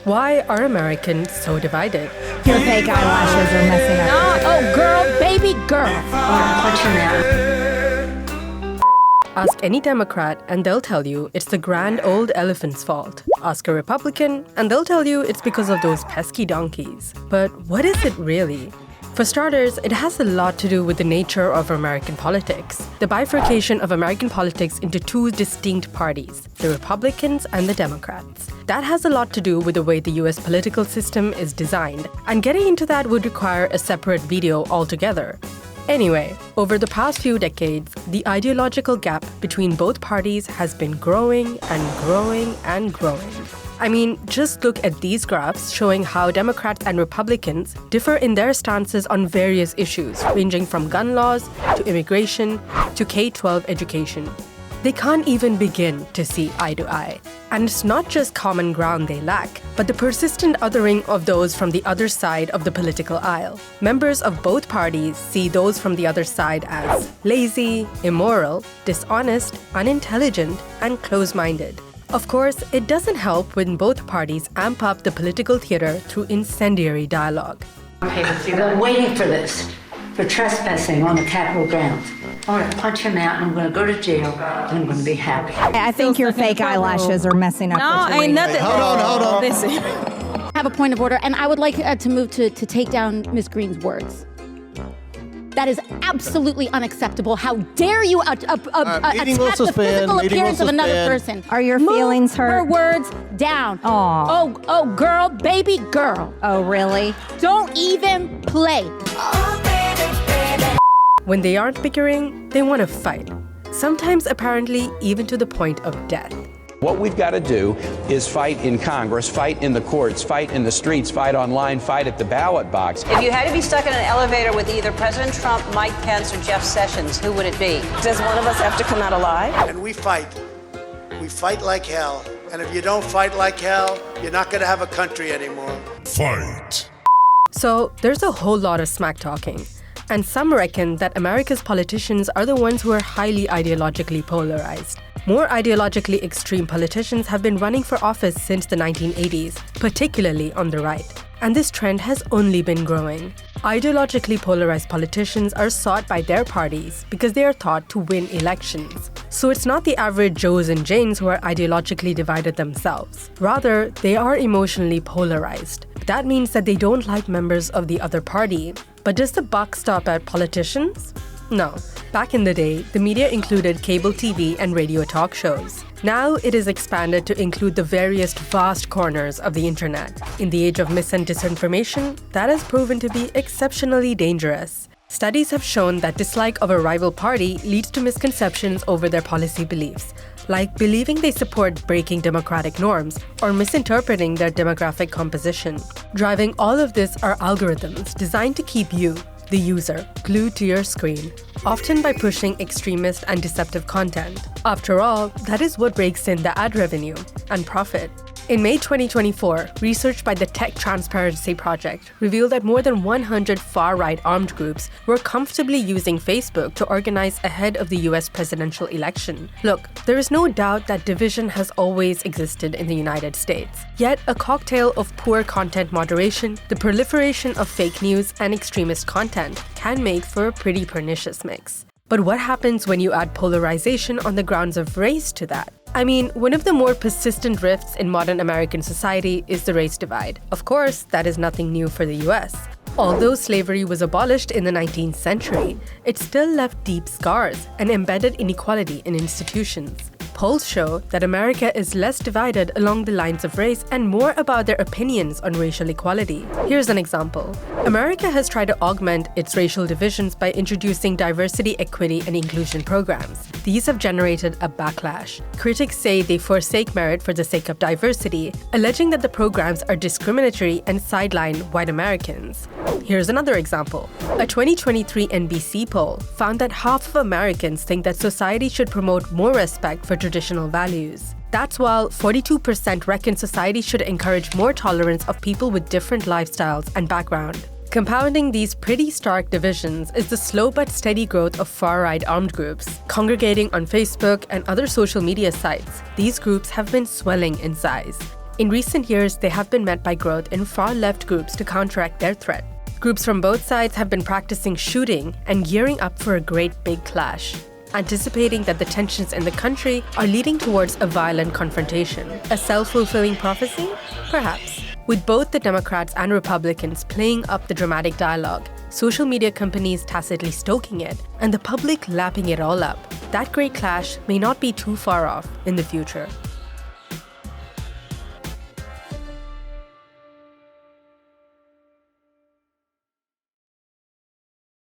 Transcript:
Why are Americans so divided? Your fake eyelashes are messing up. Oh, girl, baby girl. What's your name? Ask any Democrat and they'll tell you it's the grand old elephant's fault. Ask a Republican and they'll tell you it's because of those pesky donkeys. But what is it really? For starters, it has a lot to do with the nature of American politics. The bifurcation of American politics into two distinct parties, the Republicans and the Democrats. That has a lot to do with the way the US political system is designed, and getting into that would require a separate video altogether. Anyway, over the past few decades, the ideological gap between both parties has been growing and growing and growing. I mean, just look at these graphs showing how Democrats and Republicans differ in their stances on various issues, ranging from gun laws to immigration to K-12 education. They can't even begin to see eye to eye. And it's not just common ground they lack, but the persistent othering of those from the other side of the political aisle. Members of both parties see those from the other side as lazy, immoral, dishonest, unintelligent, and close-minded. Of course, it doesn't help when both parties amp up the political theater through incendiary dialogue. Okay, you've been waiting for this, for trespassing on the Capitol grounds. I'm going to punch him out and I'm going to go to jail and I'm going to be happy. I think your fake eyelashes are messing up. No, ain't nothing. Hold on. Listen. I have a point of order, and I would like to move to take down Ms. Green's words. That is absolutely unacceptable. How dare you attack the physical appearance of another person? Are your feelings hurt? Her words down. Aw. Oh, girl, baby girl. Oh, really? Don't even play. When they aren't bickering, they want to fight. Sometimes, apparently, even to the point of death. What we've got to do is fight in Congress, fight in the courts, fight in the streets, fight online, fight at the ballot box. If you had to be stuck in an elevator with either President Trump, Mike Pence, or Jeff Sessions, who would it be? Does one of us have to come out alive? And we fight. We fight like hell. And if you don't fight like hell, you're not going to have a country anymore. Fight. So there's a whole lot of smack talking. And some reckon that America's politicians are the ones who are highly ideologically polarized. More ideologically extreme politicians have been running for office since the 1980s, particularly on the right. And this trend has only been growing. Ideologically polarized politicians are sought by their parties because they are thought to win elections. So it's not the average Joes and Janes who are ideologically divided themselves. Rather, they are emotionally polarized. That means that they don't like members of the other party. But does the buck stop at politicians? No. Back in the day, the media included cable TV and radio talk shows. Now it is expanded to include the various vast corners of the internet. In the age of mis and disinformation, that has proven to be exceptionally dangerous. Studies have shown that dislike of a rival party leads to misconceptions over their policy beliefs, like believing they support breaking democratic norms or misinterpreting their demographic composition. Driving all of this are algorithms designed to keep you, the user, glued to your screen, often by pushing extremist and deceptive content. After all, that is what rakes in the ad revenue and profit. In May 2024, research by the Tech Transparency Project revealed that more than 100 far-right armed groups were comfortably using Facebook to organize ahead of the US presidential election. Look, there is no doubt that division has always existed in the United States. Yet, a cocktail of poor content moderation, the proliferation of fake news, and extremist content can make for a pretty pernicious mix. But what happens when you add polarization on the grounds of race to that? I mean, one of the more persistent rifts in modern American society is the race divide. Of course, that is nothing new for the US. Although slavery was abolished in the 19th century, it still left deep scars and embedded inequality in institutions. Polls show that America is less divided along the lines of race and more about their opinions on racial equality. Here's an example. America has tried to augment its racial divisions by introducing diversity, equity, and inclusion programs. These have generated a backlash. Critics say they forsake merit for the sake of diversity, alleging that the programs are discriminatory and sideline white Americans. Here's another example. A 2023 NBC poll found that half of Americans think that society should promote more respect for traditional values. That's while 42% reckon society should encourage more tolerance of people with different lifestyles and background. Compounding these pretty stark divisions is the slow but steady growth of far-right armed groups. Congregating on Facebook and other social media sites, these groups have been swelling in size. In recent years, they have been met by growth in far-left groups to counteract their threat. Groups from both sides have been practicing shooting and gearing up for a great big clash, anticipating that the tensions in the country are leading towards a violent confrontation. A self-fulfilling prophecy? Perhaps. With both the Democrats and Republicans playing up the dramatic dialogue, social media companies tacitly stoking it, and the public lapping it all up, that great clash may not be too far off in the future.